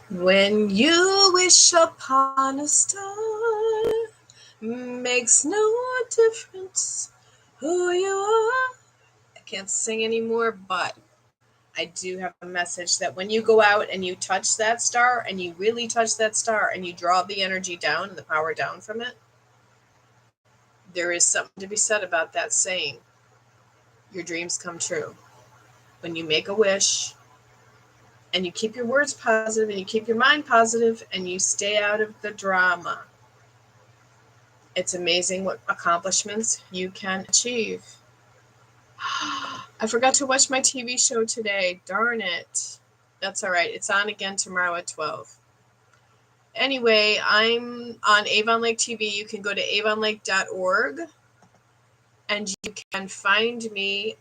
When you wish upon a star, makes no difference who you are. I can't sing anymore, but I do have a message that when you go out and you touch that star, and you really touch that star, and you draw the energy down and the power down from it, there is something to be said about that saying, your dreams come true. When you make a wish, and you keep your words positive, and you keep your mind positive, and you stay out of the drama, it's amazing what accomplishments you can achieve. I forgot to watch my TV show today. Darn it. That's all right. It's on again tomorrow at 12. Anyway, I'm on Avon Lake TV. You can go to avonlake.org, and you can find me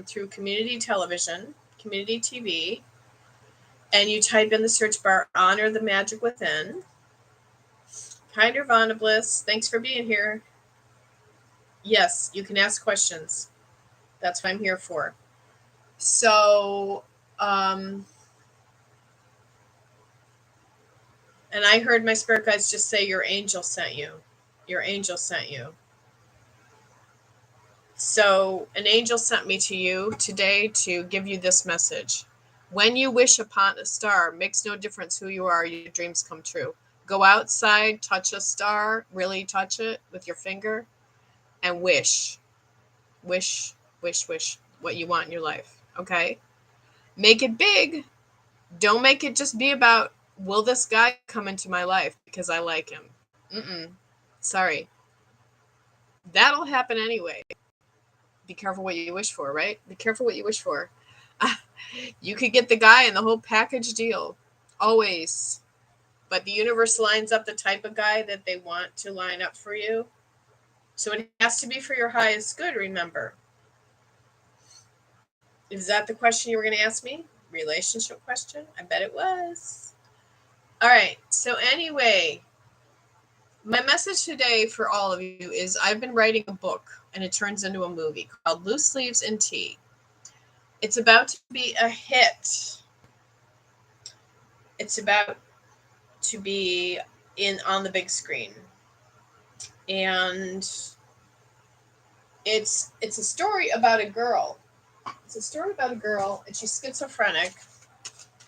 through community television, community TV, and you type in the search bar, Honor the Magic Within. Hi, Nirvana Bliss. Thanks for being here. Yes, you can ask questions. That's what I'm here for. So, and I heard my spirit guides just say your angel sent you. Your angel sent you. So an angel sent me to you today to give you this message. When you wish upon a star, makes no difference who you are, your dreams come true. Go outside, touch a star, really touch it with your finger, and wish. Wish, wish, wish what you want in your life, okay? Make it big. Don't make it just be about, will this guy come into my life because I like him? Sorry. That'll happen anyway. Be careful what you wish for, right? Be careful what you wish for. You could get the guy and the whole package deal. Always. But the universe lines up the type of guy that they want to line up for you. So it has to be for your highest good, remember. Is that the question you were going to ask me? Relationship question? I bet it was. All right. So anyway, my message today for all of you is I've been writing a book, and it turns into a movie called Loose Leaves and Tea. It's about to be a hit. It's about to be on the big screen. And it's a story about a girl. It's a story about a girl, and she's schizophrenic,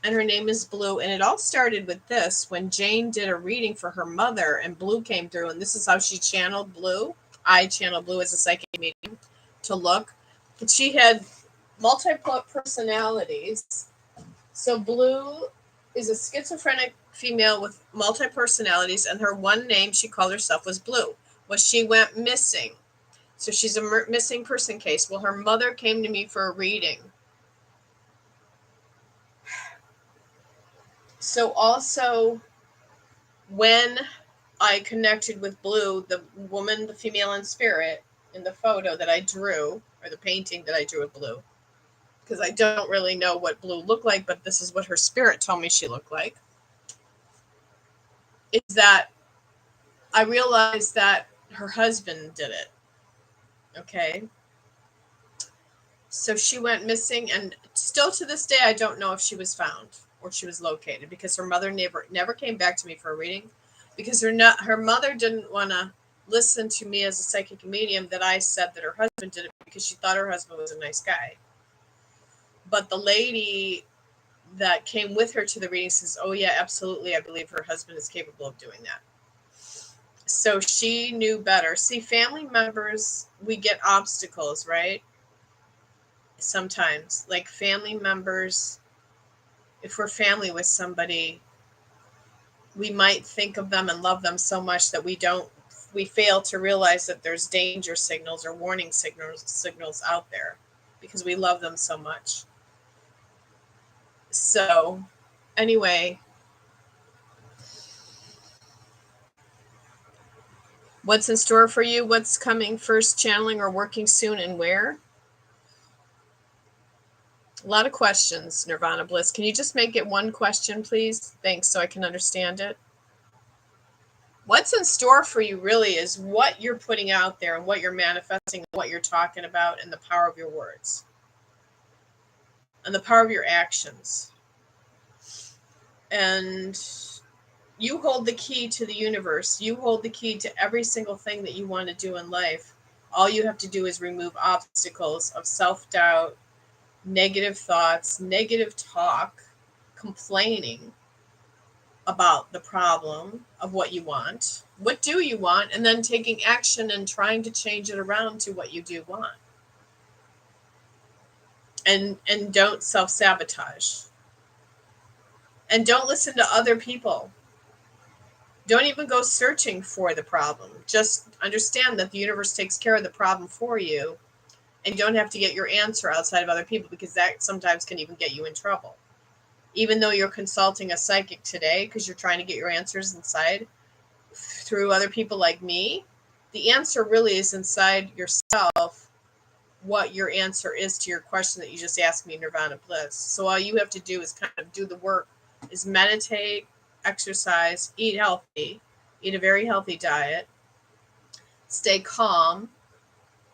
and her name is Blue. And it all started with this, when Jane did a reading for her mother, and Blue came through, and this is how she channeled Blue. I channeled Blue as a psychic medium to look. But she had multiple personalities. So Blue is a schizophrenic female with multi-personalities, and her one name she called herself was Blue. Well, she went missing. So she's a missing person case. Well, her mother came to me for a reading. So also, when I connected with Blue, the woman, the female in spirit, in the photo that I drew, or the painting that I drew with Blue, because I don't really know what Blue looked like, but this is what her spirit told me she looked like, is that I realized that her husband did it. Okay. So she went missing, and still to this day, I don't know if she was found or she was located, because her mother never came back to me for a reading, because her mother didn't want to listen to me as a psychic medium that I said that her husband did it, because she thought her husband was a nice guy. But the lady that came with her to the reading says, oh yeah, absolutely, I believe her husband is capable of doing that. So she knew better. See, family members, we get obstacles, right? Sometimes, like family members, if we're family with somebody, we might think of them and love them so much that we fail to realize that there's danger signals or warning signals out there, because we love them so much. So anyway, what's in store for you? What's coming first, channeling or working soon, and where? A lot of questions, Nirvana Bliss. Can you just make it one question, please? Thanks, so I can understand it. What's in store for you really is what you're putting out there and what you're manifesting, what you're talking about, and the power of your words and the power of your actions. And you hold the key to the universe. You hold the key to every single thing that you want to do in life. All you have to do is remove obstacles of self-doubt, negative thoughts, negative talk, complaining about the problem of what you want. What do you want? And then taking action and trying to change it around to what you do want. And don't self-sabotage. And don't listen to other people. Don't even go searching for the problem. Just understand that the universe takes care of the problem for you, and you don't have to get your answer outside of other people, because that sometimes can even get you in trouble. Even though you're consulting a psychic today because you're trying to get your answers inside through other people like me, the answer really is inside yourself, what your answer is to your question that you just asked me, Nirvana Bliss. So all you have to do is kind of do the work, is meditate, exercise, eat healthy, eat a very healthy diet, stay calm,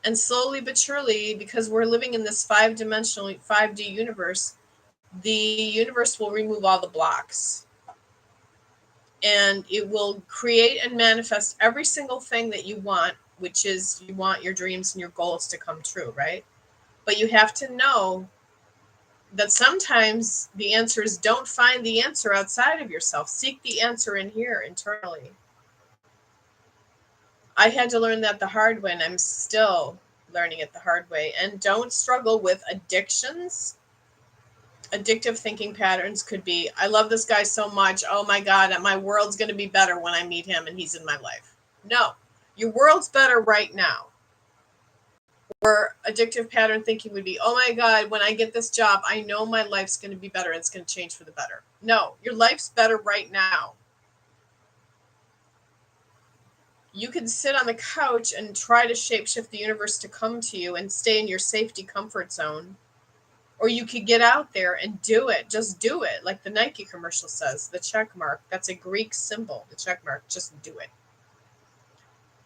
and slowly but surely, because we're living in this 5-dimensional 5D universe, the universe will remove all the blocks. And it will create and manifest every single thing that you want, which is you want your dreams and your goals to come true, right? But you have to know that sometimes the answer is don't find the answer outside of yourself. Seek the answer in here internally. I had to learn that the hard way, and I'm still learning it the hard way. And don't struggle with addictions. Addictive thinking patterns could be, I love this guy so much. Oh my God, my world's going to be better when I meet him and he's in my life. No, your world's better right now. Or addictive pattern thinking would be, oh my God, when I get this job, I know my life's going to be better. It's going to change for the better. No, your life's better right now. You can sit on the couch and try to shapeshift the universe to come to you and stay in your safety comfort zone. Or you could get out there and do it. Just do it. Like the Nike commercial says, the check mark. That's a Greek symbol, the check mark. Just do it.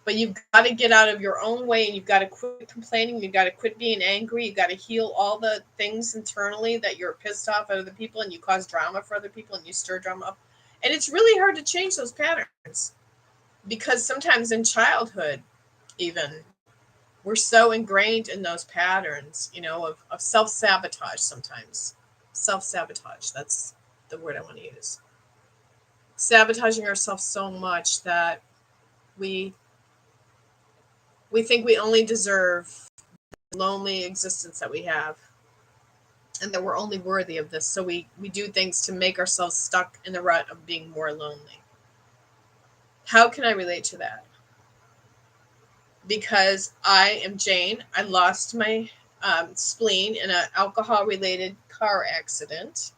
But you've got to get out of your own way, and you've got to quit complaining. You've got to quit being angry. You've got to heal all the things internally that you're pissed off at other people, and you cause drama for other people, and you stir drama up. And it's really hard to change those patterns, because sometimes in childhood, even, we're so ingrained in those patterns, of self-sabotage sometimes. Self-sabotage, that's the word I want to use. Sabotaging ourselves so much that we think we only deserve the lonely existence that we have, and that we're only worthy of this. So we do things to make ourselves stuck in the rut of being more lonely. How can I relate to that? Because I am Jane. I lost my spleen in an alcohol-related car accident.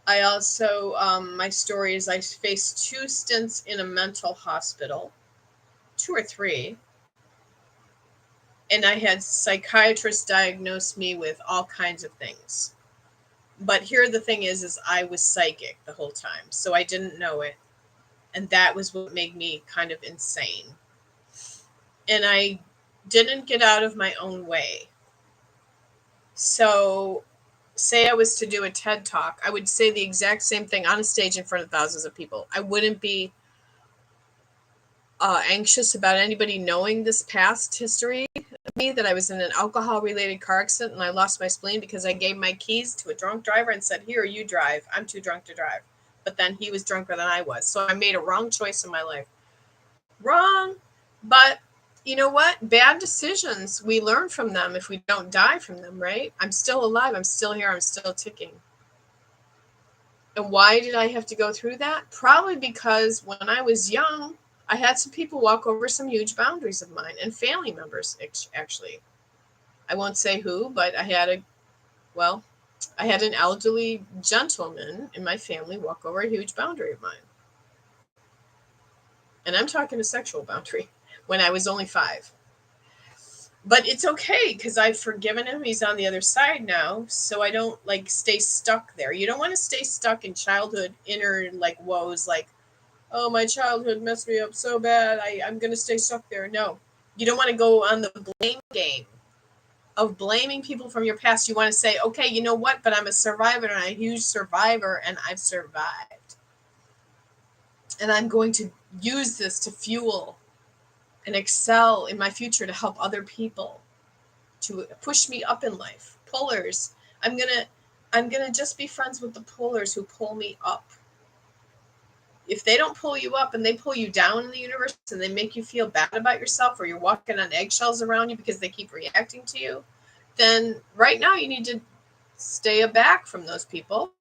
I also, my story is I faced 2 stints in a mental hospital, 2 or 3. And I had psychiatrists diagnose me with all kinds of things. But here the thing is I was psychic the whole time, so I didn't know it. And that was what made me kind of insane. And I didn't get out of my own way. So say I was to do a TED Talk, I would say the exact same thing on a stage in front of thousands of people. I wouldn't be anxious about anybody knowing this past history of me, that I was in an alcohol-related car accident and I lost my spleen because I gave my keys to a drunk driver and said, here, you drive. I'm too drunk to drive. But then he was drunker than I was. So I made a wrong choice in my life. Wrong. But you know what? Bad decisions, we learn from them if we don't die from them, right? I'm still alive. I'm still here. I'm still ticking. And why did I have to go through that? Probably because when I was young, I had some people walk over some huge boundaries of mine, and family members, actually. I won't say who, but I had an elderly gentleman in my family walk over a huge boundary of mine. And I'm talking a sexual boundary when I was only 5. But it's okay because I've forgiven him. He's on the other side now, so I don't stay stuck there. You don't want to stay stuck in childhood inner woes, oh, my childhood messed me up so bad, I'm going to stay stuck there. No, you don't want to go on the blame game of blaming people from your past. You want to say, okay, you know what? But I'm a survivor, and I'm a huge survivor, and I've survived. And I'm going to use this to fuel and excel in my future to help other people, to push me up in life. Pullers. I'm gonna just be friends with the pullers who pull me up. If they don't pull you up and they pull you down in the universe and they make you feel bad about yourself, or you're walking on eggshells around you because they keep reacting to you, then right now you need to stay aback from those people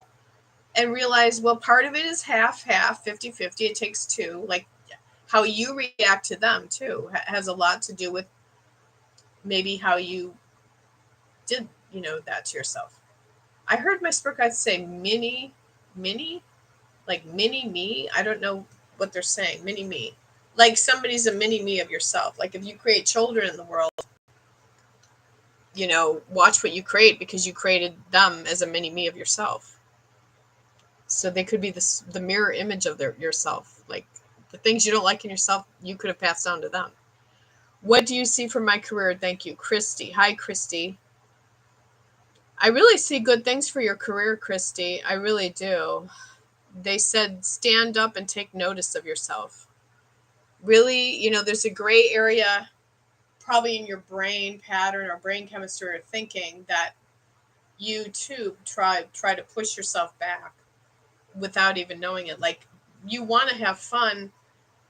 and realize, well, part of it is half, 50-50. It takes two. Like how you react to them too has a lot to do with maybe how you did, that to yourself. I heard my spirit guides say mini, like mini me. I don't know what they're saying. Mini me. Like somebody's a mini me of yourself. Like if you create children in the world, watch what you create, because you created them as a mini me of yourself. So they could be the mirror image of yourself. Like the things you don't like in yourself, you could have passed on to them. What do you see from my career? Thank you, Christy. Hi, Christy. I really see good things for your career, Christy. I really do. They said stand up and take notice of yourself. Really, there's a gray area probably in your brain pattern or brain chemistry or thinking that you too try to push yourself back without even knowing it. Like you want to have fun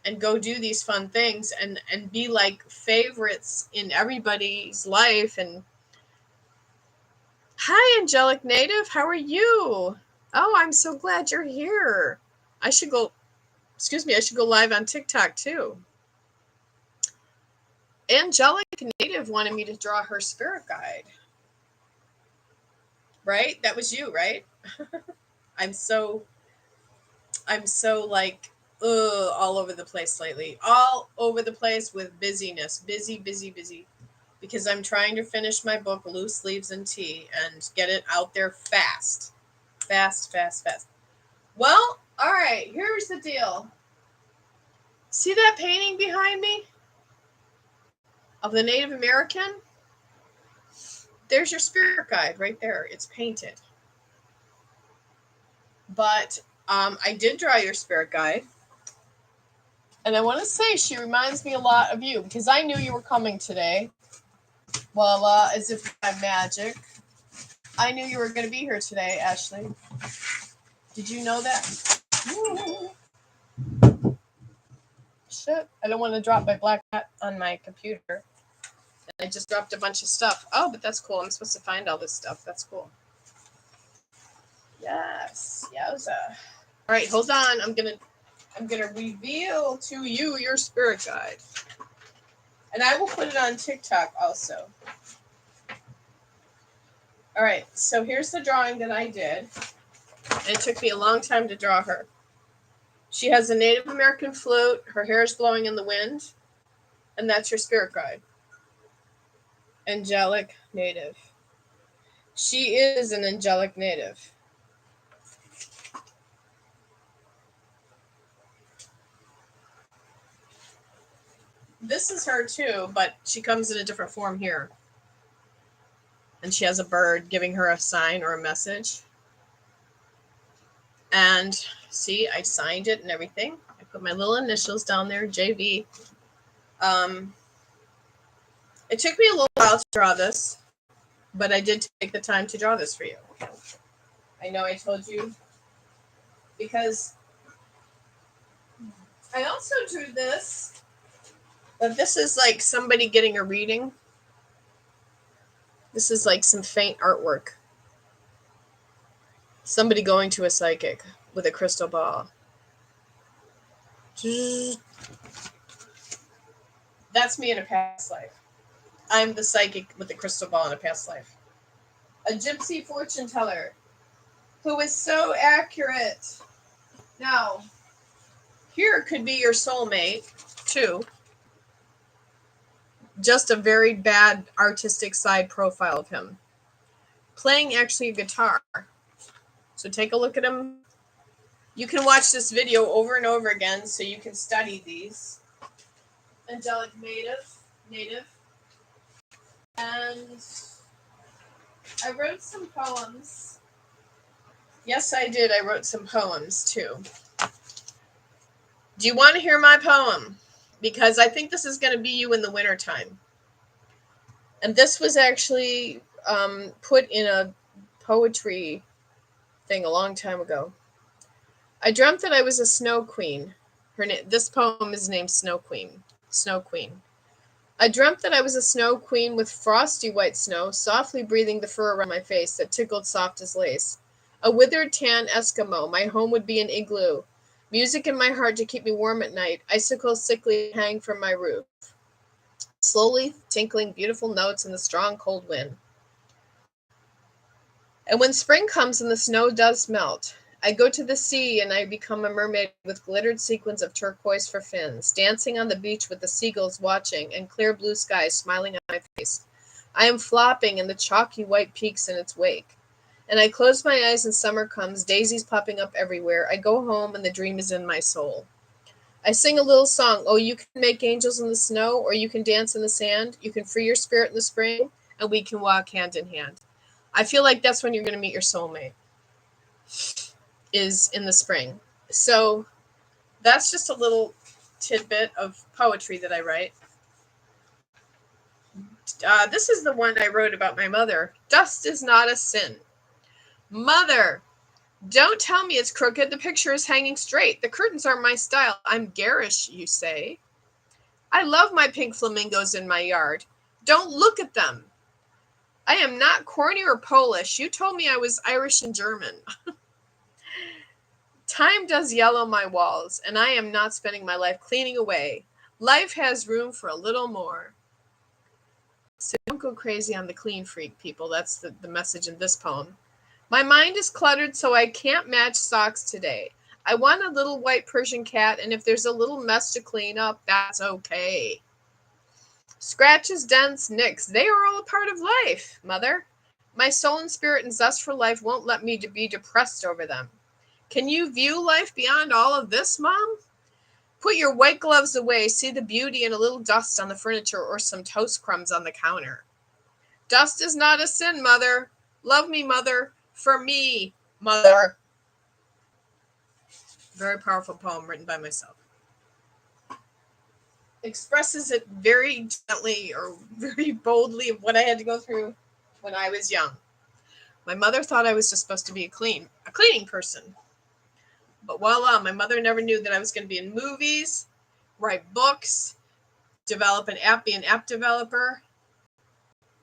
and go do these fun things and be like favorites in everybody's life. And hi, Angelic Native, how are you? Oh, I'm so glad you're here. I should go live on TikTok too. Angelic Native wanted me to draw her spirit guide. Right? That was you, right? I'm so like all over the place lately. All over the place with busyness. Busy. Because I'm trying to finish my book, Loose Leaves and Tea, and get it out there fast. Fast. Well, all right, here's the deal. See that painting behind me of the Native American? There's your spirit guide right there. It's painted. But I did draw your spirit guide. And I want to say she reminds me a lot of you, because I knew you were coming today. Voila, as if by magic. I knew you were going to be here today, Ashley. Did you know that? Shit, I don't want to drop my black hat on my computer. And I just dropped a bunch of stuff. Oh, but that's cool. I'm supposed to find all this stuff. That's cool. Yes, yowza. All right, hold on. I'm gonna reveal to you your spirit guide, and I will put it on TikTok also. All right, so here's the drawing that I did. And it took me a long time to draw her. She has a Native American flute. Her hair is blowing in the wind, and that's your spirit guide. Angelic Native. She is an angelic native. This is her too, but she comes in a different form here. And she has a bird giving her a sign or a message. And see, I signed it and everything. I put my little initials down there, JV. It took me a little while to draw this, but I did take the time to draw this for you. I know I told you, because I also drew this, but this is like somebody getting a reading. This is like some faint artwork. Somebody going to a psychic with a crystal ball. That's me in a past life. I'm the psychic with the crystal ball in a past life. A gypsy fortune teller who is so accurate. Now, here could be your soulmate, too. Just a very bad artistic side profile of him. Playing actually a guitar. So take a look at him. You can watch this video over and over again so you can study these. Angelic native. And I wrote some poems. Yes, I did. I wrote some poems too. Do you want to hear my poem? Because I think this is going to be you in the wintertime. And this was actually put in a poetry thing a long time ago. I dreamt that I was a snow queen. This poem is named Snow Queen. Snow Queen. I dreamt that I was a snow queen with frosty white snow, softly breathing the fur around my face that tickled soft as lace. A withered tan Eskimo, my home would be an igloo. Music in my heart to keep me warm at night, icicles sickly hang from my roof. Slowly tinkling beautiful notes in the strong cold wind. And when spring comes and the snow does melt, I go to the sea and I become a mermaid with glittered sequins of turquoise for fins, dancing on the beach with the seagulls watching and clear blue skies smiling on my face. I am flopping in the chalky white peaks in its wake. And I close my eyes and summer comes, daisies popping up everywhere. I go home and the dream is in my soul. I sing a little song. Oh, you can make angels in the snow, or you can dance in the sand. You can free your spirit in the spring, and we can walk hand in hand. I feel like that's when you're going to meet your soulmate, is in the spring. So that's just a little tidbit of poetry that I write. This is the one I wrote about my mother. Dust is not a sin. Mother, don't tell me it's crooked. The picture is hanging straight. The curtains aren't my style. I'm garish, you say. I love my pink flamingos in my yard. Don't look at them. I am not corny or Polish. You told me I was Irish and German. Time does yellow my walls, and I am not spending my life cleaning away. Life has room for a little more. So don't go crazy on the clean freak, people. That's the message in this poem. My mind is cluttered, so I can't match socks today. I want a little white Persian cat, and if there's a little mess to clean up, that's okay. Scratches, dents, nicks, they are all a part of life, Mother. My soul and spirit and zest for life won't let me be depressed over them. Can you view life beyond all of this, Mom? Put your white gloves away, see the beauty in a little dust on the furniture or some toast crumbs on the counter. Dust is not a sin, Mother. Love me, Mother. For me, Mother. Very powerful poem written by myself. Expresses it very gently or very boldly of what I had to go through when I was young. My mother thought I was just supposed to be a cleaning person. But voila, my mother never knew that I was going to be in movies, write books, be an app developer,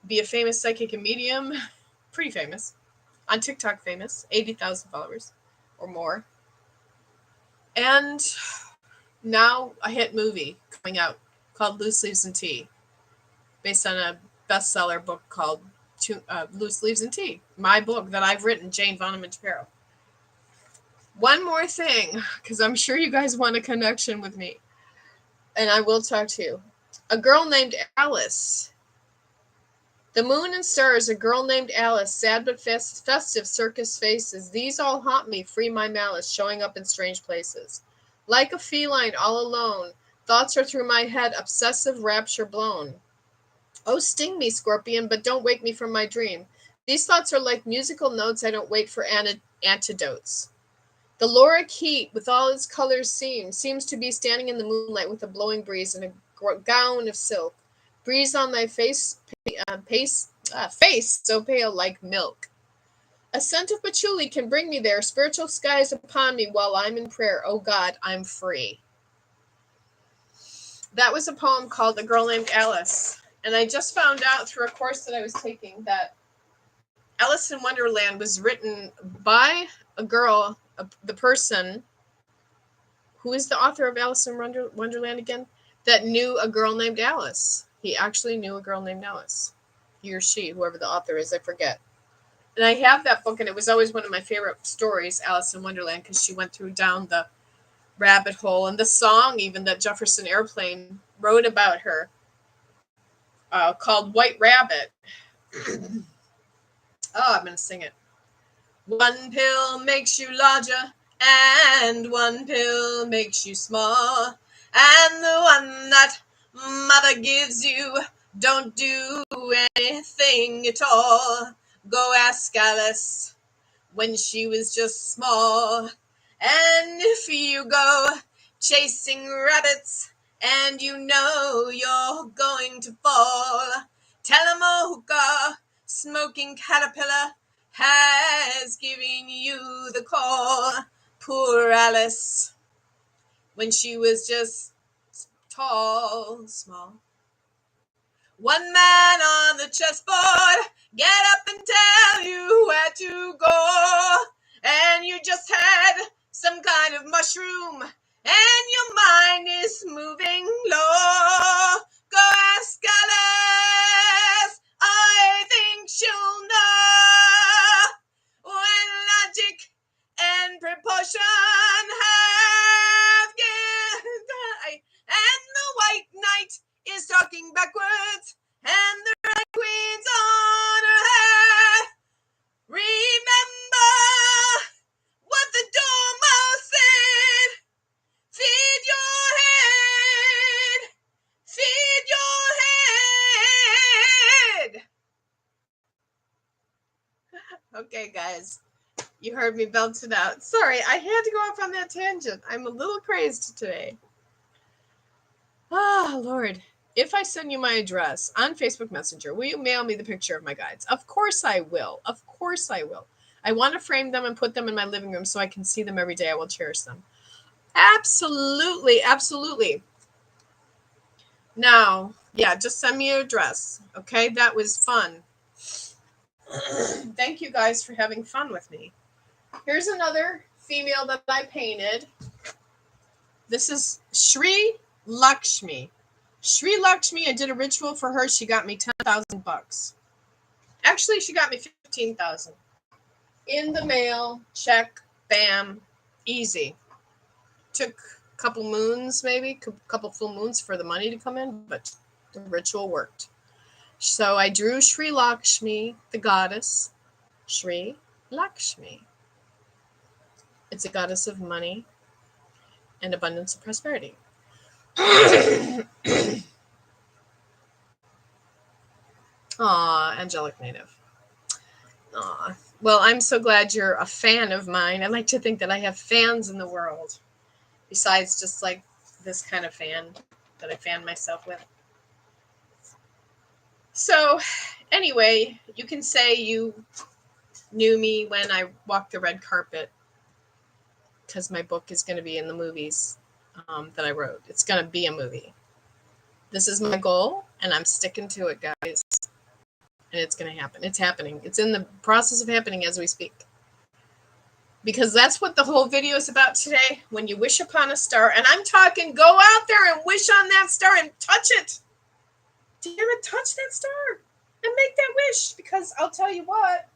be a famous psychic and medium, pretty famous, on TikTok famous, 80,000 followers or more. And now a hit movie coming out called Loose Leaves and Tea, based on a bestseller book called Loose Leaves and Tea, my book that I've written, Jane Voneman DuPerow. One more thing, because I'm sure you guys want a connection with me, and I will talk to you. A girl named Alice. The moon and stars, a girl named Alice, sad but festive circus faces. These all haunt me, free my malice, showing up in strange places. Like a feline all alone, thoughts are through my head, obsessive rapture blown. Oh, sting me, scorpion, but don't wake me from my dream. These thoughts are like musical notes, I don't wait for antidotes. The Laura heat, with all its colors seems to be standing in the moonlight with a blowing breeze in a gown of silk. Breeze on thy face so pale like milk. A scent of patchouli can bring me there, spiritual skies upon me while I'm in prayer. Oh God, I'm free. That was a poem called A Girl Named Alice. And I just found out through a course that I was taking that Alice in Wonderland was written by a girl, the person who is the author of Alice in Wonderland again, that knew a girl named Alice. He actually knew a girl named Alice. He or she, whoever the author is, I forget. And I have that book, and it was always one of my favorite stories, Alice in Wonderland, because she went down the rabbit hole. And the song, even, that Jefferson Airplane wrote about her, called White Rabbit. Oh, I'm going to sing it. One pill makes you larger, and one pill makes you small, and the one that mother gives you don't do anything at all. Go ask Alice when she was just small. And if you go chasing rabbits and you know you're going to fall, tell 'em a hookah smoking caterpillar has given you the call. Poor Alice, when she was just small. One man on the chessboard, get up and tell you where to go. And you just had some kind of mushroom, and your mind is moving low. Go ask Alice, I think she'll know. When logic and proportion have given, and the white knight is talking backwards, and the red queen's on her head. Remember what the Dormouse said. Feed your head. Feed your head. Okay, guys. You heard me belt it out. Sorry, I had to go off on that tangent. I'm a little crazed today. Oh, Lord. If I send you my address on Facebook Messenger, will you mail me the picture of my guides? Of course I will. Of course I will. I want to frame them and put them in my living room so I can see them every day. I will cherish them. Absolutely. Absolutely. Now, yeah, just send me your address. Okay, that was fun. Thank you guys for having fun with me. Here's another female that I painted. This is Sri Lakshmi. Sri Lakshmi, I did a ritual for her. She got me $10,000. Actually, she got me $15,000. In the mail, check, bam, easy. Took a couple moons, maybe, a couple full moons for the money to come in, but the ritual worked. So I drew Sri Lakshmi, the goddess. Sri Lakshmi. It's a goddess of money and abundance and prosperity. Aw, angelic native. Aw. Well, I'm so glad you're a fan of mine. I like to think that I have fans in the world, besides just like this kind of fan that I fan myself with. So, anyway, you can say you knew me when I walked the red carpet, because my book is going to be in the movies that I wrote. It's going to be a movie. This is my goal, and I'm sticking to it, guys. And it's going to happen. It's happening. It's in the process of happening as we speak. Because that's what the whole video is about today. When you wish upon a star, and I'm talking, go out there and wish on that star and touch it. Damn it, touch that star and make that wish. Because I'll tell you what,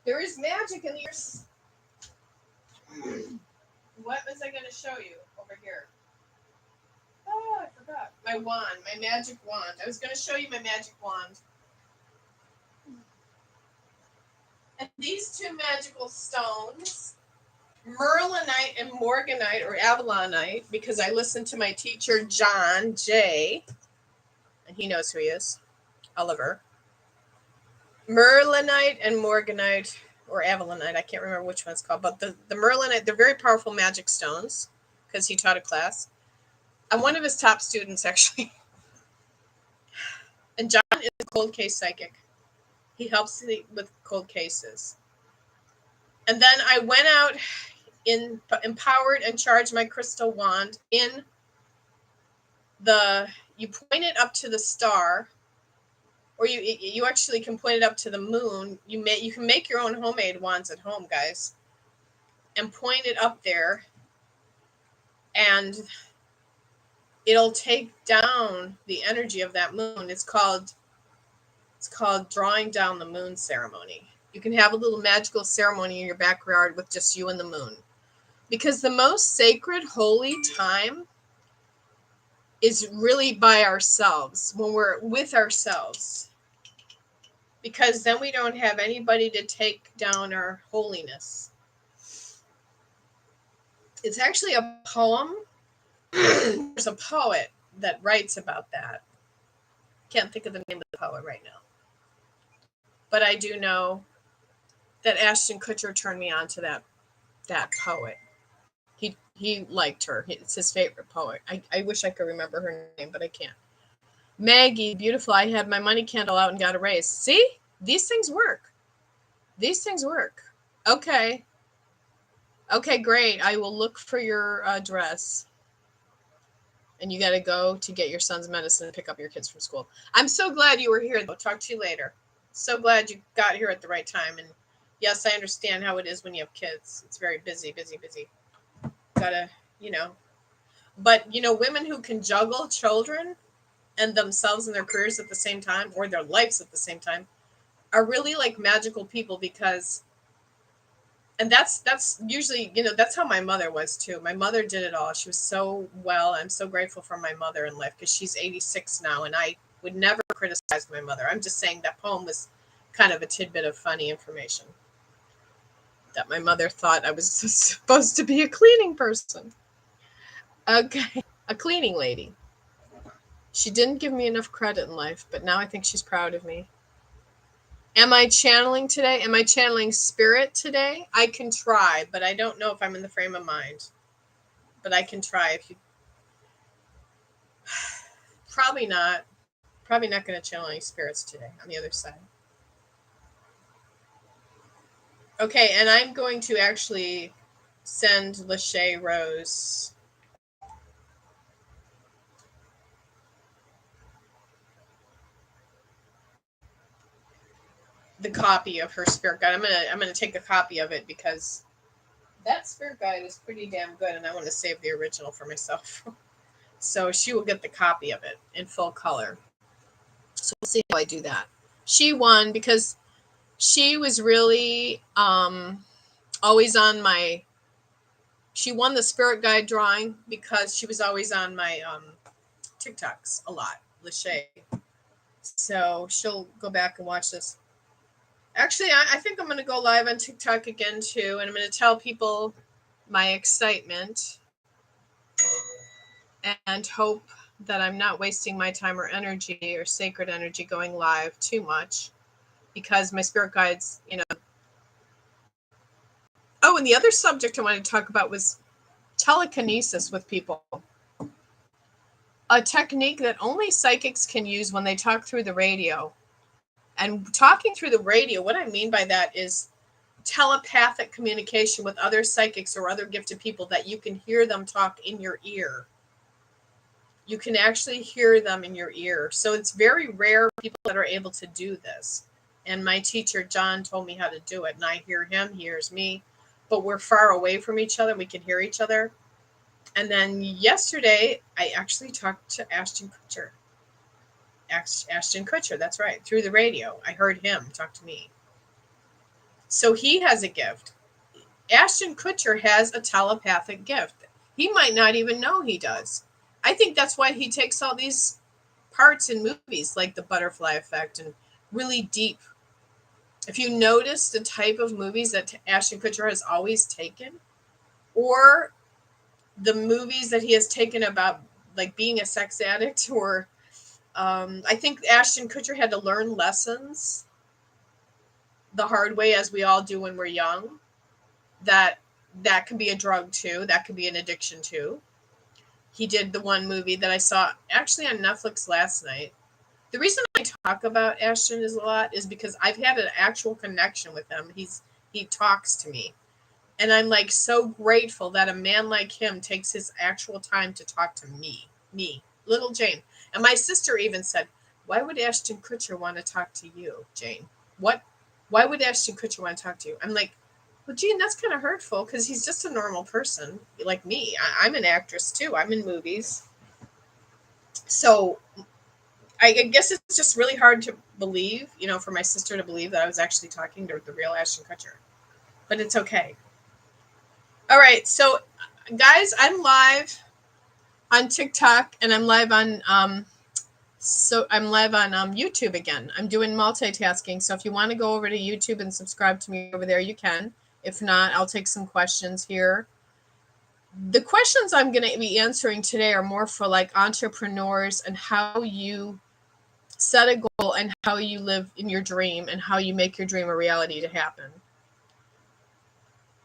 there is magic in yours. What was I going to show you over here? Oh, I forgot. My wand, my magic wand. I was going to show you my magic wand. And these two magical stones, Merlinite and Morganite, or Avalonite, because I listened to my teacher, John Jay, and he knows who he is, Oliver. Merlinite and Morganite, or Avalonite, I can't remember which one's called, but the Merlinite, they're very powerful magic stones, because he taught a class. I'm one of his top students, actually. And John is a cold case psychic. He helps with cold cases. And then I went out, empowered and charged my crystal wand in you point it up to the star, or you actually can point it up to the moon. You can make your own homemade wands at home, guys, and point it up there, and it'll take down the energy of that moon. It's called drawing down the moon ceremony. You can have a little magical ceremony in your backyard with just you and the moon. Because the most sacred, holy time is really by ourselves, when we're with ourselves. Because then we don't have anybody to take down our holiness. It's actually a poem. There's a poet that writes about that. Can't think of the name of the poet right now. But I do know that Ashton Kutcher turned me on to that poet. He liked her. It's his favorite poet. I wish I could remember her name, but I can't. Maggie, beautiful. I had my money candle out and got a raise. See? These things work. These things work. Okay. Okay, great. I will look for your address. And you got to go to get your son's medicine and pick up your kids from school. I'm so glad you were here. I'll talk to you later. So glad you got here at the right time. And yes, I understand how it is when you have kids. It's very busy. Gotta, But, women who can juggle children and themselves and their careers at the same time, or their lives at the same time, are really like magical people, because, and that's usually, that's how my mother was too. My mother did it all. She was so well. I'm so grateful for my mother in life, because she's 86 now, and I would never criticize my mother. I'm just saying that poem was kind of a tidbit of funny information, that my mother thought I was supposed to be a cleaning person. Okay, a cleaning lady. She didn't give me enough credit in life, but now I think she's proud of me. Am I channeling today? Am I channeling spirit today? I can try, but I don't know if I'm in the frame of mind. But I can try. If you probably not going to channel any spirits today on the other side. Okay, and I'm going to actually send Lachey Rose the copy of her spirit guide. I'm gonna take a copy of it, because that spirit guide is pretty damn good, and I want to save the original for myself. So she will get the copy of it in full color. So we'll see how I do that. She won because she was really always on my. She won the spirit guide drawing because she was always on my TikToks a lot, Lachey. So she'll go back and watch this. Actually, I think I'm going to go live on TikTok again too, and I'm going to tell people my excitement and hope that I'm not wasting my time or energy or sacred energy going live too much, because my spirit guides, Oh, and the other subject I wanted to talk about was telekinesis with people. A technique that only psychics can use when they talk through the radio. And talking through the radio, what I mean by that is telepathic communication with other psychics or other gifted people, that you can hear them talk in your ear. You can actually hear them in your ear. So it's very rare people that are able to do this. And my teacher, John, told me how to do it. And I hear him, he hears me. But we're far away from each other. We can hear each other. And then yesterday, I actually talked to Ashton Kutcher. Ashton Kutcher, that's right, through the radio. I heard him talk to me. So he has a gift. Ashton Kutcher has a telepathic gift. He might not even know he does. I think that's why he takes all these parts in movies, like The Butterfly Effect, and really deep. If you notice the type of movies that Ashton Kutcher has always taken, or the movies that he has taken about like being a sex addict, or I think Ashton Kutcher had to learn lessons the hard way, as we all do when we're young, that can be a drug too, that could be an addiction too. He did the one movie that I saw actually on Netflix last night. The reason I talk about Ashton is a lot is because I've had an actual connection with him. He talks to me. And I'm like so grateful that a man like him takes his actual time to talk to me, little Jane. And my sister even said, "Why would Ashton Kutcher want to talk to you, Jane? Why would Ashton Kutcher want to talk to you?" I'm like, "Well, Jane, that's kind of hurtful, because he's just a normal person like me. I'm an actress too. I'm in movies. So I guess it's just really hard to believe, for my sister to believe that I was actually talking to the real Ashton Kutcher. But it's okay. All right, so guys, I'm live on TikTok, and I'm live on YouTube again. I'm doing multitasking, so if you want to go over to YouTube and subscribe to me over there, you can. If not, I'll take some questions here. The questions I'm going to be answering today are more for like entrepreneurs and how you set a goal and how you live in your dream and how you make your dream a reality to happen.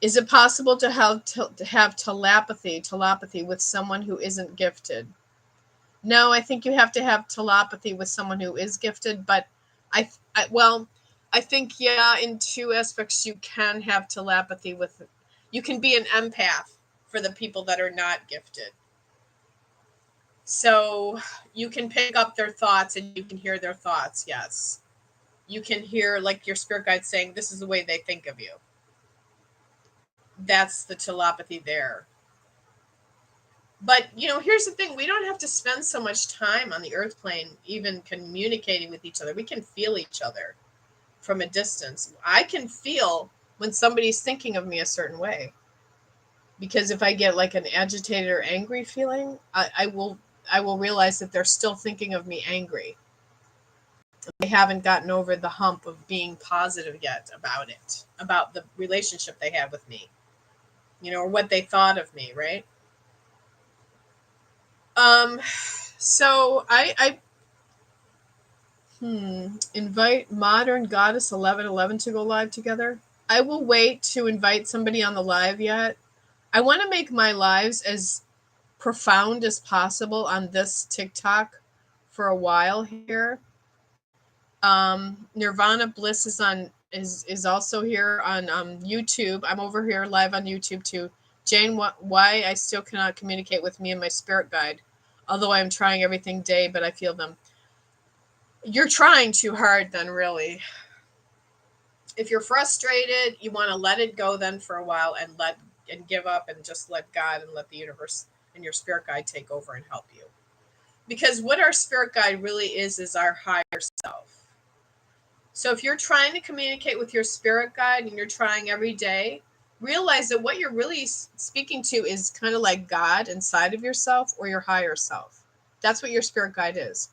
Is it possible to have telepathy with someone who isn't gifted? No, I think you have to have telepathy with someone who is gifted, but I think, yeah, in two aspects you can have telepathy with, you can be an empath for the people that are not gifted. So you can pick up their thoughts and you can hear their thoughts, yes. You can hear like your spirit guide saying, this is the way they think of you. That's the telepathy there. But, here's the thing. We don't have to spend so much time on the earth plane even communicating with each other. We can feel each other from a distance. I can feel when somebody's thinking of me a certain way. Because if I get like an agitated or angry feeling, I will realize that they're still thinking of me angry. They haven't gotten over the hump of being positive yet about it, about the relationship they had with me, or what they thought of me, right? So I invite Modern Goddess 1111 to go live together. I will wait to invite somebody on the live yet. I want to make my lives as profound as possible on this TikTok for a while here. Nirvana Bliss is also here on YouTube. I'm over here live on YouTube too. Jane, why I still cannot communicate with me and my spirit guide, although I'm trying everything day, but I feel them. You're trying too hard then, really. If you're frustrated, you want to let it go then for a while and give up and just let God and let the universe and your spirit guide take over and help you. Because what our spirit guide really is our higher self. So if you're trying to communicate with your spirit guide and you're trying every day, realize that what you're really speaking to is kind of like God inside of yourself or your higher self. That's what your spirit guide is.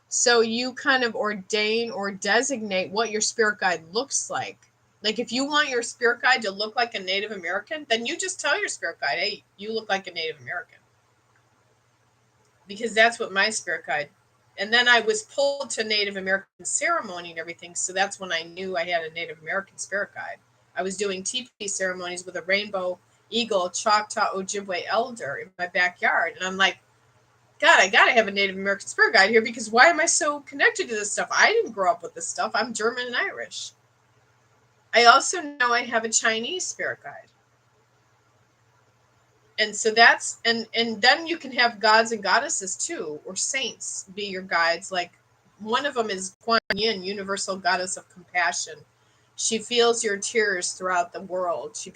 So you kind of ordain or designate what your spirit guide looks like. Like if you want your spirit guide to look like a Native American, then you just tell your spirit guide, hey, you look like a Native American. Because that's what my spirit guide. And then I was pulled to Native American ceremony and everything. So that's when I knew I had a Native American spirit guide. I was doing teepee ceremonies with a rainbow eagle Choctaw Ojibwe elder in my backyard. And I'm like, God, I got to have a Native American spirit guide here because why am I so connected to this stuff? I didn't grow up with this stuff. I'm German and Irish. I also know I have a Chinese spirit guide. And so that's, and then you can have gods and goddesses too, or saints be your guides. Like one of them is Kuan Yin, universal goddess of compassion. She feels your tears throughout the world. She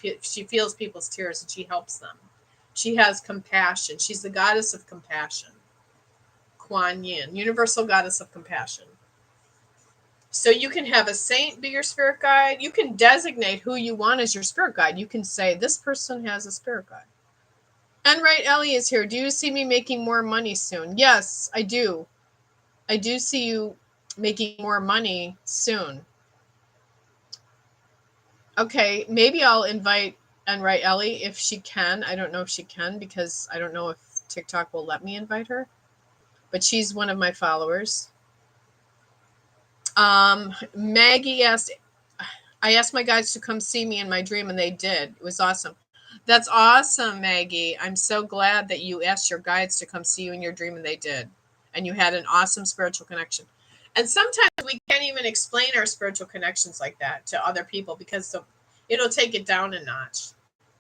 feels people's tears and she helps them. She has compassion. She's the goddess of compassion. Kuan Yin, universal goddess of compassion. So you can have a saint be your spirit guide. You can designate who you want as your spirit guide. You can say, this person has a spirit guide. And right, Ellie is here. Do you see me making more money soon? Yes, I do. I do see you making more money soon. Okay, maybe I'll invite Enright Ellie if she can. I don't know if she can because I don't know if TikTok will let me invite her. But she's one of my followers. Maggie asked, I asked my guides to come see me in my dream and they did. It was awesome. That's awesome, Maggie. I'm so glad that you asked your guides to come see you in your dream and they did. And you had an awesome spiritual connection. And sometimes we can't even explain our spiritual connections like that to other people because it'll take it down a notch.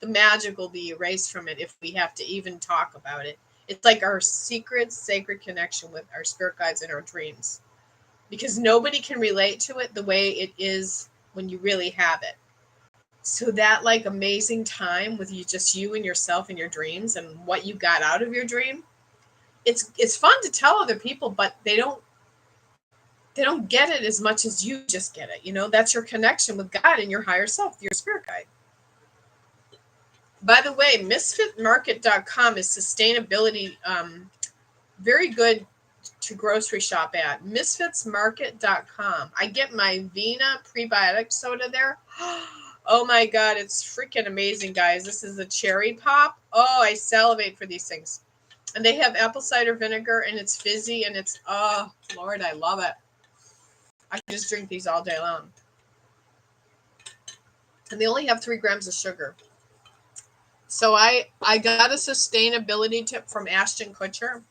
The magic will be erased from it if we have to even talk about it. It's like our secret, sacred connection with our spirit guides in our dreams. Because nobody can relate to it the way it is when you really have it. So that like amazing time with you and yourself and your dreams and what you got out of your dream, it's fun to tell other people, but they don't get it as much as you just get it. That's your connection with God and your higher self, your spirit guide. By the way, misfitmarket.com is sustainability, very good to grocery shop at. Misfitsmarket.com. I get my Vina prebiotic soda there. Oh my God, it's freaking amazing, guys. This is the cherry pop. Oh, I salivate for these things. And they have apple cider vinegar, and it's fizzy, and it's, oh, Lord, I love it. I can just drink these all day long. And they only have 3 grams of sugar. So I got a sustainability tip from Ashton Kutcher,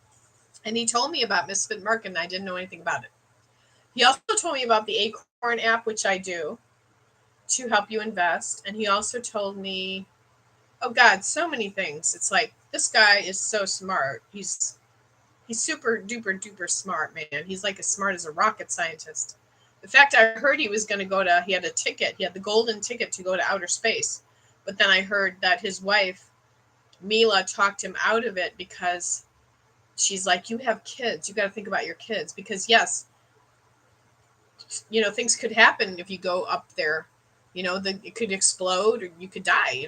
and he told me about Misfit Market, and I didn't know anything about it. He also told me about the Acorn app, which I do, to help you invest. And he also told me, oh God, so many things. It's like, this guy is so smart. He's super duper duper smart, man. He's like as smart as a rocket scientist. In fact, I heard he was going to he had a ticket. He had the golden ticket to go to outer space. But then I heard that his wife, Mila, talked him out of it because she's like, you have kids. You got to think about your kids. Because yes, things could happen if you go up there. It could explode or you could die,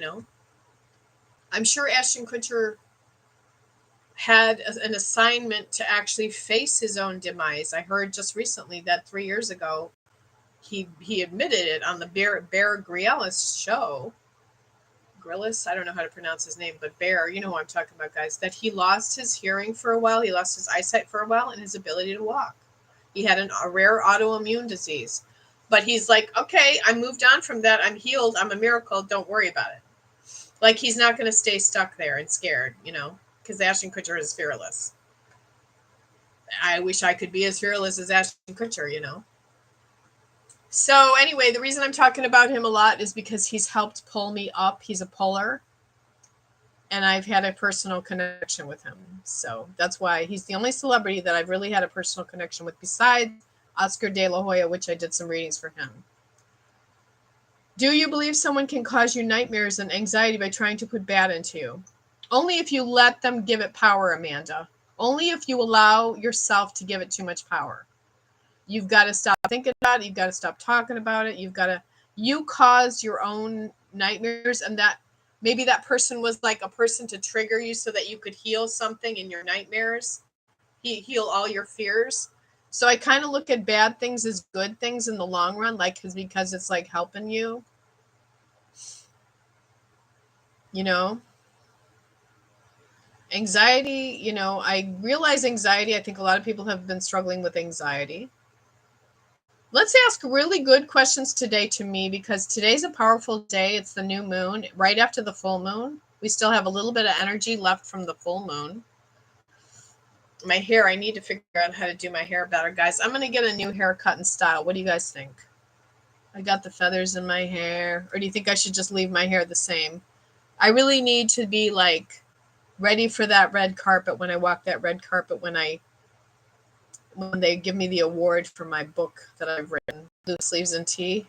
I'm sure Ashton Kutcher had an assignment to actually face his own demise. I heard just recently that 3 years ago, he admitted it on the Bear Grylls show. Grylls, I don't know how to pronounce his name, but Bear, you know who I'm talking about, guys, that he lost his hearing for a while, he lost his eyesight for a while, and his ability to walk. He had a rare autoimmune disease. But he's like, okay, I moved on from that. I'm healed. I'm a miracle. Don't worry about it. Like, he's not going to stay stuck there and scared, because Ashton Kutcher is fearless. I wish I could be as fearless as Ashton Kutcher, So anyway, the reason I'm talking about him a lot is because he's helped pull me up. He's a puller. And I've had a personal connection with him. So that's why he's the only celebrity that I've really had a personal connection with besides Oscar de la Hoya, which I did some readings for him. Do you believe someone can cause you nightmares and anxiety by trying to put bad into you? Only if you let them give it power, Amanda. Only if you allow yourself to give it too much power. You've got to stop thinking about it. You've got to stop talking about it. You caused your own nightmares, and that maybe that person was like a person to trigger you so that you could heal something in your nightmares, heal all your fears. So I kind of look at bad things as good things in the long run, like because it's like helping you, Anxiety, I realize anxiety. I think a lot of people have been struggling with anxiety. Let's ask really good questions today to me because today's a powerful day. It's the new moon, right after the full moon. We still have a little bit of energy left from the full moon. My hair, I need to figure out how to do my hair better, guys. I'm going to get a new haircut and style. What do you guys think? I got the feathers in my hair. Or do you think I should just leave my hair the same? I really need to be like ready for that red carpet when I walk that red carpet when they give me the award for my book that I've written, Blue Sleeves and Tea.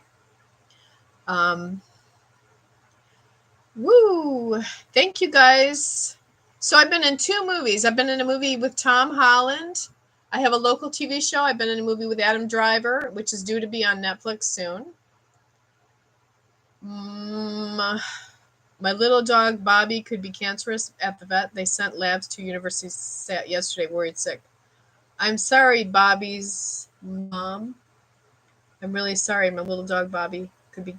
Woo! Thank you, guys. So I've been in 2 movies. I've been in a movie with Tom Holland. I have a local TV show. I've been in a movie with Adam Driver, which is due to be on Netflix soon. My little dog, Bobby, could be cancerous at the vet. They sent labs to university yesterday, worried sick. I'm sorry, Bobby's mom. I'm really sorry. My little dog, Bobby, could be.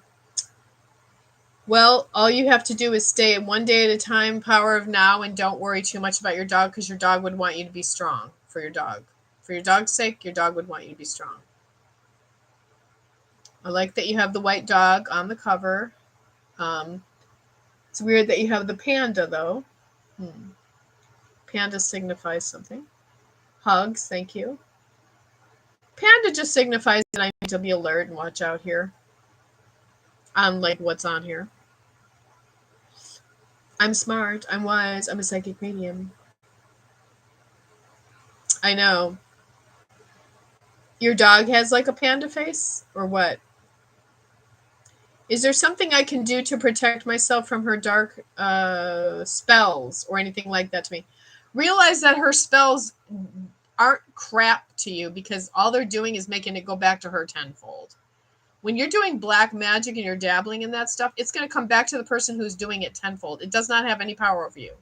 Well, all you have to do is stay one day at a time, power of now, and don't worry too much about your dog because your dog would want you to be strong for your dog. For your dog's sake, your dog would want you to be strong. I like that you have the white dog on the cover. It's weird that you have the panda, though. Panda signifies something. Hugs, thank you. Panda just signifies that I need to be alert and watch out here on like what's on here. I'm smart. I'm wise. I'm a psychic medium. I know. Your dog has like a panda face or what? Is there something I can do to protect myself from her dark spells or anything like that to me? Realize that her spells aren't crap to you because all they're doing is making it go back to her tenfold. When you're doing black magic and you're dabbling in that stuff, it's going to come back to the person who's doing it tenfold. It does not have any power over you.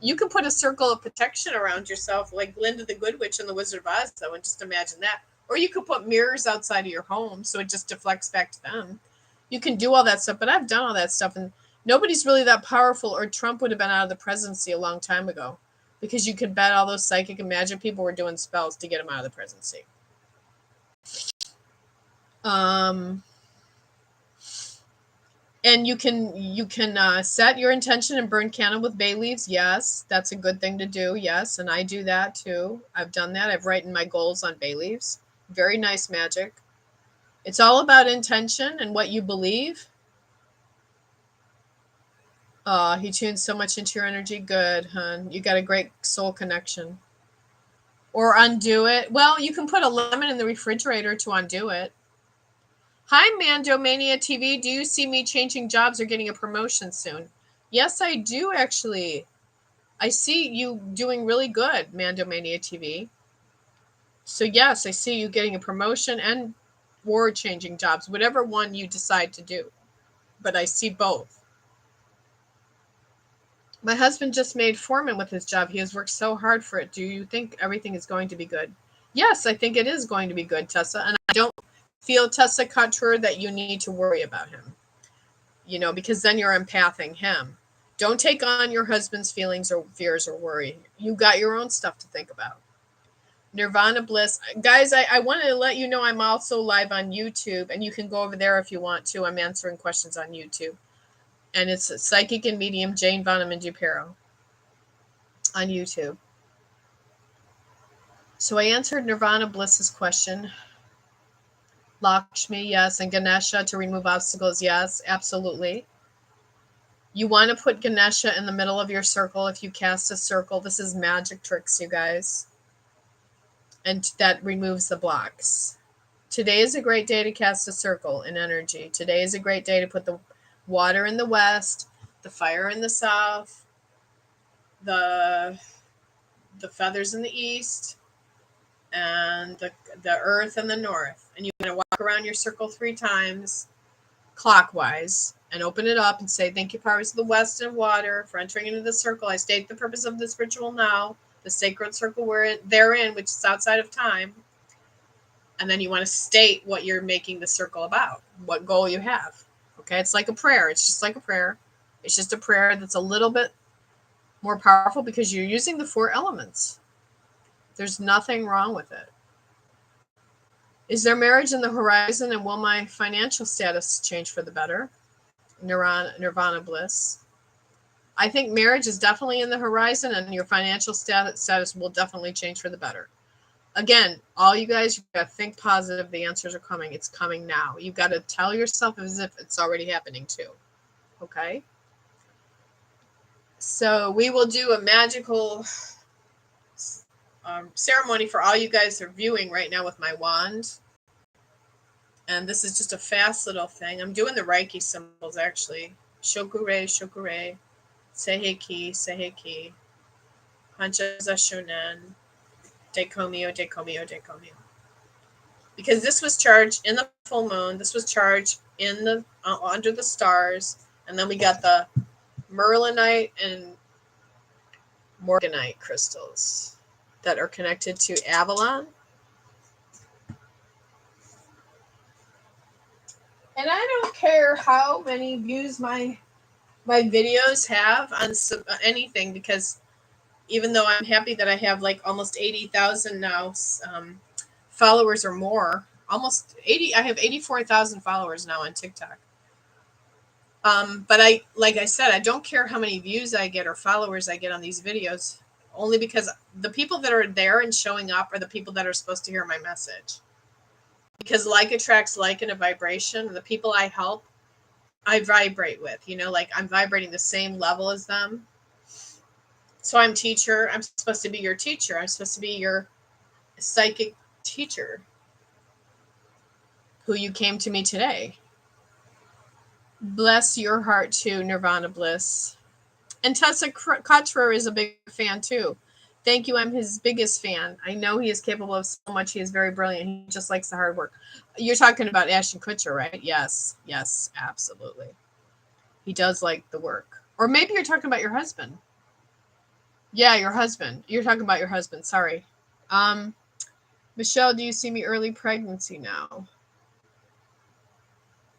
You can put a circle of protection around yourself like Glinda the Good Witch and the Wizard of Oz, though, and just imagine that. Or you could put mirrors outside of your home so it just deflects back to them. You can do all that stuff, but I've done all that stuff, and nobody's really that powerful, or Trump would have been out of the presidency a long time ago, because you could bet all those psychic and magic people were doing spells to get him out of the presidency. And you can set your intention and burn candle with bay leaves. Yes, that's a good thing to do. Yes, and I do that too. I've done that. I've written my goals on bay leaves. Very nice magic. It's all about intention and what you believe. He tunes so much into your energy. Good, hon. You got a great soul connection. Or undo it. Well, you can put a lemon in the refrigerator to undo it. Hi, Mandomania TV. Do you see me changing jobs or getting a promotion soon? Yes, I do, actually. I see you doing really good, Mandomania TV. So, yes, I see you getting a promotion and or changing jobs, whatever one you decide to do. But I see both. My husband just made foreman with his job. He has worked so hard for it. Do you think everything is going to be good? Yes, I think it is going to be good, Tessa. And I don't feel, Tessa Couture, that you need to worry about him. Because then you're empathing him. Don't take on your husband's feelings or fears or worry. You got your own stuff to think about. Nirvana Bliss. Guys, I wanted to let you know I'm also live on YouTube, and you can go over there if you want to. I'm answering questions on YouTube. And it's Psychic and Medium Jane Voneman DuPerow on YouTube. So I answered Nirvana Bliss's question. Lakshmi, yes. And Ganesha to remove obstacles, yes, absolutely. You want to put Ganesha in the middle of your circle if you cast a circle. This is magic tricks, you guys. And that removes the blocks. Today is a great day to cast a circle in energy. Today is a great day to put the water in the west, the fire in the south, the feathers in the east, and the earth in the north. And you're going to walk around your circle 3 times clockwise and open it up and say, thank you, powers of the west and water, for entering into the circle. I state the purpose of this ritual now, the sacred circle they're in, which is outside of time. And then you want to state what you're making the circle about, what goal you have. Okay, it's like a prayer. It's just like a prayer. It's just a prayer that's a little bit more powerful because you're using the 4 elements. There's nothing wrong with it. Is there marriage in the horizon, and will my financial status change for the better? Nirvana Bliss. I think marriage is definitely in the horizon, and your financial status will definitely change for the better. Again, all you guys, you got to think positive. The answers are coming. It's coming now. You got to tell yourself as if it's already happening too. Okay? So we will do a magical ceremony for all you guys who are viewing right now with my wand. And this is just a fast little thing. I'm doing the Reiki symbols, actually. Shokure, Shokure. Seiheki, Seiheki. Hanchaza Shonen. Dekomio, Dekomio, Dekomio. Because this was charged in the full moon. This was charged in the under the stars. And then we got the Merlinite and Morganite crystals that are connected to Avalon. And I don't care how many views my videos have on anything, because even though I'm happy that I have like almost 80,000 now followers or more, almost 80, I have 84,000 followers now on TikTok. But like I said, I don't care how many views I get or followers I get on these videos, only because the people that are there and showing up are the people that are supposed to hear my message. Because like attracts like in a vibration. The people I help, I vibrate with, like I'm vibrating the same level as them. So I'm teacher. I'm supposed to be your teacher. I'm supposed to be your psychic teacher who you came to me today. Bless your heart too, Nirvana Bliss. And Tessa Couture is a big fan too. Thank you. I'm his biggest fan. I know he is capable of so much. He is very brilliant. He just likes the hard work. You're talking about Ashton Kutcher, right? Yes. Yes, absolutely. He does like the work. Or maybe you're talking about your husband. Yeah, your husband. You're talking about your husband. Sorry. Michelle, do you see me early pregnancy now?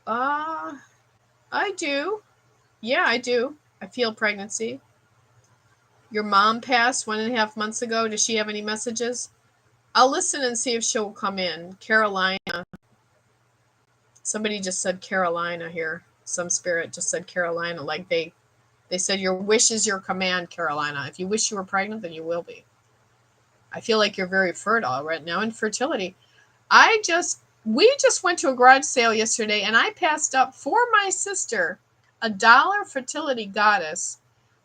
I do. Yeah, I do. I feel pregnancy. Your mom passed 1.5 months ago. Does she have any messages? I'll listen and see if she'll come in. Carolina. Somebody just said Carolina here. Some spirit just said Carolina. Like they said your wish is your command, Carolina. If you wish you were pregnant, then you will be. I feel like you're very fertile right now. Infertility. We just went to a garage sale yesterday and I passed up for my sister a dollar fertility goddess,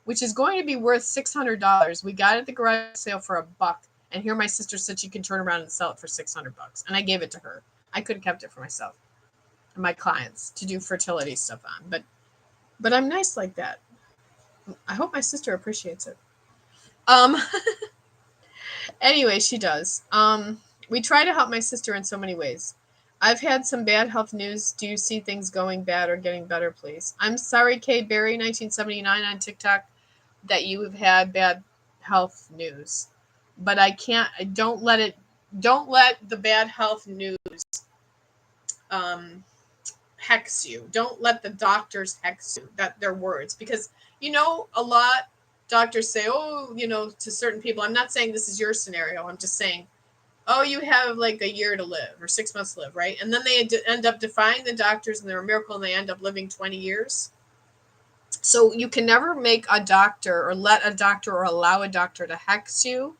which is going to be worth $600. We got it at the garage sale for $1. And here my sister said she can turn around and sell it for $600. And I gave it to her. I could have kept it for myself and my clients to do fertility stuff on. But I'm nice like that. I hope my sister appreciates it. Anyway, she does. We try to help my sister in so many ways. I've had some bad health news. Do you see things going bad or getting better, please? I'm sorry, Kay Berry, 1979 on TikTok, that you have had bad health news. But don't let the bad health news hex you. Don't let the doctors hex you, that their words. Because, a lot doctors say, to certain people, I'm not saying this is your scenario. I'm just saying, oh, you have like a year to live or 6 months to live, right? And then they end up defying the doctors and they're a miracle and they end up living 20 years. So you can never make a doctor or let a doctor or allow a doctor to hex you,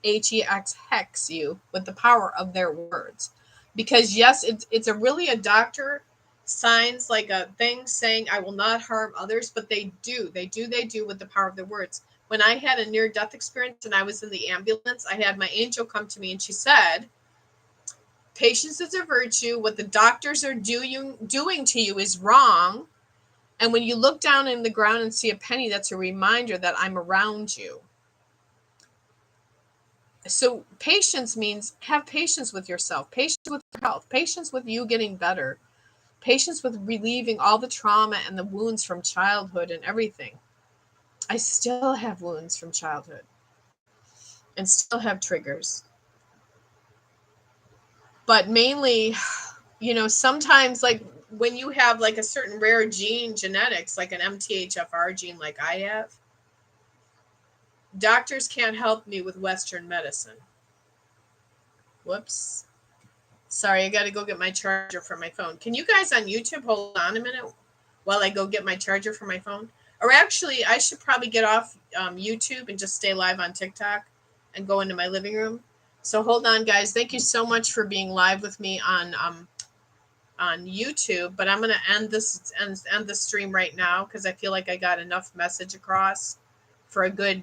hex you with the power of their words. Because yes, it's a doctor signs like a thing saying I will not harm others, but they do with the power of their words. When I had a near-death experience and I was in the ambulance, I had my angel come to me and she said, patience is a virtue. What the doctors are doing to you is wrong. And when you look down in the ground and see a penny, that's a reminder that I'm around you. So patience means have patience with yourself, patience with your health, patience with you getting better, patience with relieving all the trauma and the wounds from childhood and everything. I still have wounds from childhood and still have triggers. But mainly, sometimes like when you have like a certain rare gene genetics, like an MTHFR gene like I have, doctors can't help me with Western medicine. Whoops. Sorry, I got to go get my charger for my phone. Can you guys on YouTube hold on a minute while I go get my charger for my phone? Or actually, I should probably get off YouTube and just stay live on TikTok and go into my living room. So hold on, guys. Thank you so much for being live with me on YouTube. But I'm going to end the stream right now because I feel like I got enough message across for a good